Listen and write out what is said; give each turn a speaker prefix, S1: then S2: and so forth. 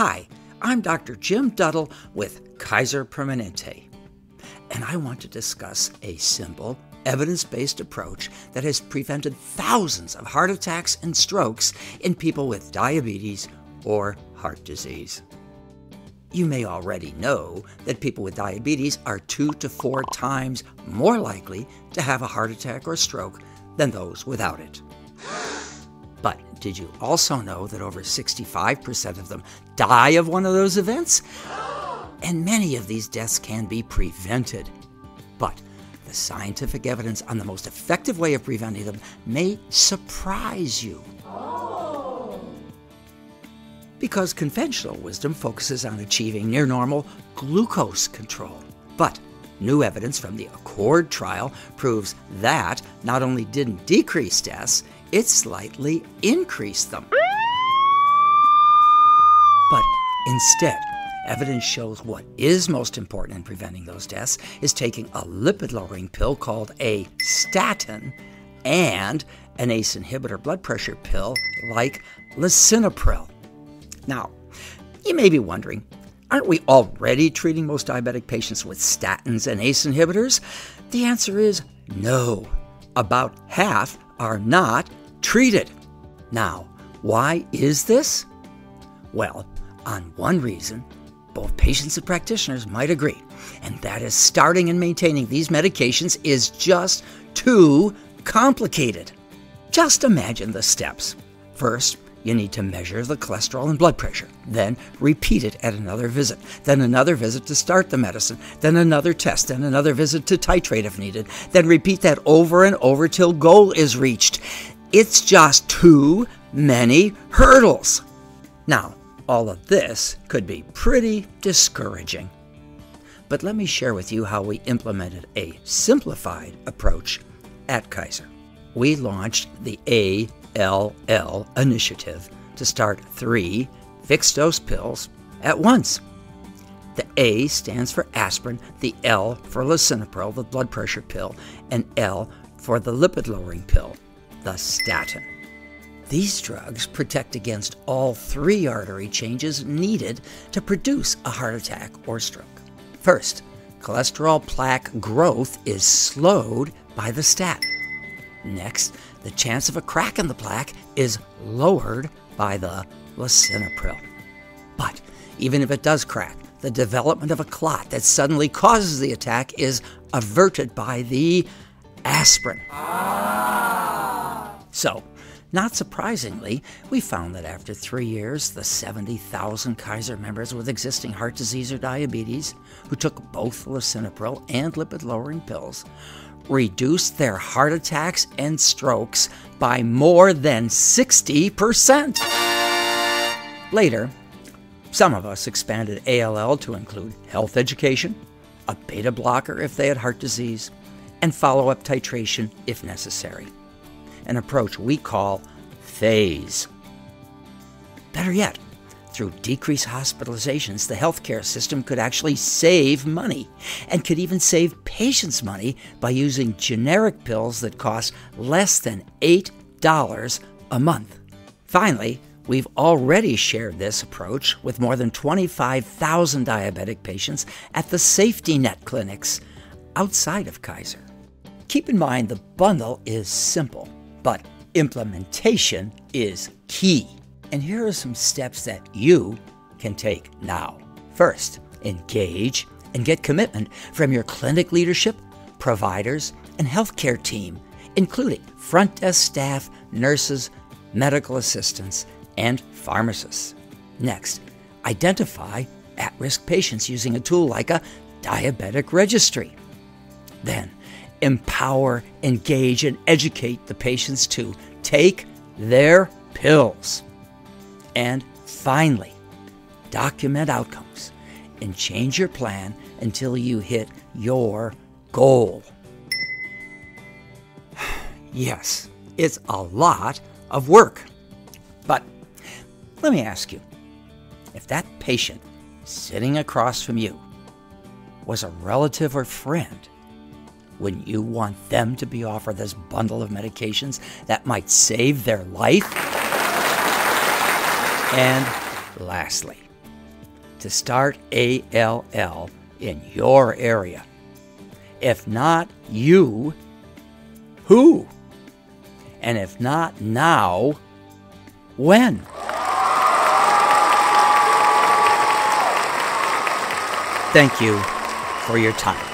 S1: Hi, I'm Dr. Jim Duddle with Kaiser Permanente, and I want to discuss a simple, evidence-based approach that has prevented thousands of heart attacks and strokes in people with diabetes or heart disease. You may already know that people with diabetes are 2 to 4 times more likely to have a heart attack or stroke than those without it. But did you also know that over 65% of them die of one of those events? And many of these deaths can be prevented. But the scientific evidence on the most effective way of preventing them may surprise you. Because conventional wisdom focuses on achieving near-normal glucose control. But new evidence from the ACCORD trial proves that not only didn't decrease deaths, it slightly increased them. But instead, evidence shows what is most important in preventing those deaths is taking a lipid-lowering pill called a statin and an ACE inhibitor blood pressure pill like Lisinopril. Now, you may be wondering, aren't we already treating most diabetic patients with statins and ACE inhibitors? The answer is no. About half are not treated. Now, why is this? Well, on one reason, both patients and practitioners might agree, and that is starting and maintaining these medications is just too complicated. Just imagine the steps. First, you need to measure the cholesterol and blood pressure, then repeat it at another visit, then another visit to start the medicine, then another test, then another visit to titrate if needed, then repeat that over and over till goal is reached. It's just too many hurdles. Now, all of this could be pretty discouraging. But let me share with you how we implemented a simplified approach at Kaiser. We launched the ALL initiative to start 3 fixed-dose pills at once. The A stands for aspirin, the L for lisinopril, the blood pressure pill, and L for the lipid-lowering pill, the statin. These drugs protect against all 3 artery changes needed to produce a heart attack or stroke. First, cholesterol plaque growth is slowed by the statin. Next, the chance of a crack in the plaque is lowered by the lisinopril. But even if it does crack, the development of a clot that suddenly causes the attack is averted by the aspirin. So, not surprisingly, we found that after 3 years, the 70,000 Kaiser members with existing heart disease or diabetes who took both lisinopril and lipid-lowering pills reduced their heart attacks and strokes by more than 60%. Later, some of us expanded ALL to include health education, a beta blocker if they had heart disease, and follow-up titration if necessary. An approach we call phase. Better yet, through decreased hospitalizations, the healthcare system could actually save money and could even save patients money by using generic pills that cost less than $8 a month. Finally, we've already shared this approach with more than 25,000 diabetic patients at the safety net clinics outside of Kaiser. Keep in mind the bundle is simple, but implementation is key. And here are some steps that you can take now. First, engage and get commitment from your clinic leadership, providers, and healthcare team, including front desk staff, nurses, medical assistants, and pharmacists. Next, identify at-risk patients using a tool like a diabetic registry. Then, empower, engage, and educate the patients to take their pills. And finally, document outcomes and change your plan until you hit your goal. Yes, it's a lot of work. But let me ask you, if that patient sitting across from you was a relative or friend, wouldn't you want them to be offered this bundle of medications that might save their life? And lastly, to start ALL in your area? If not you, who? And if not now, when? Thank you for your time.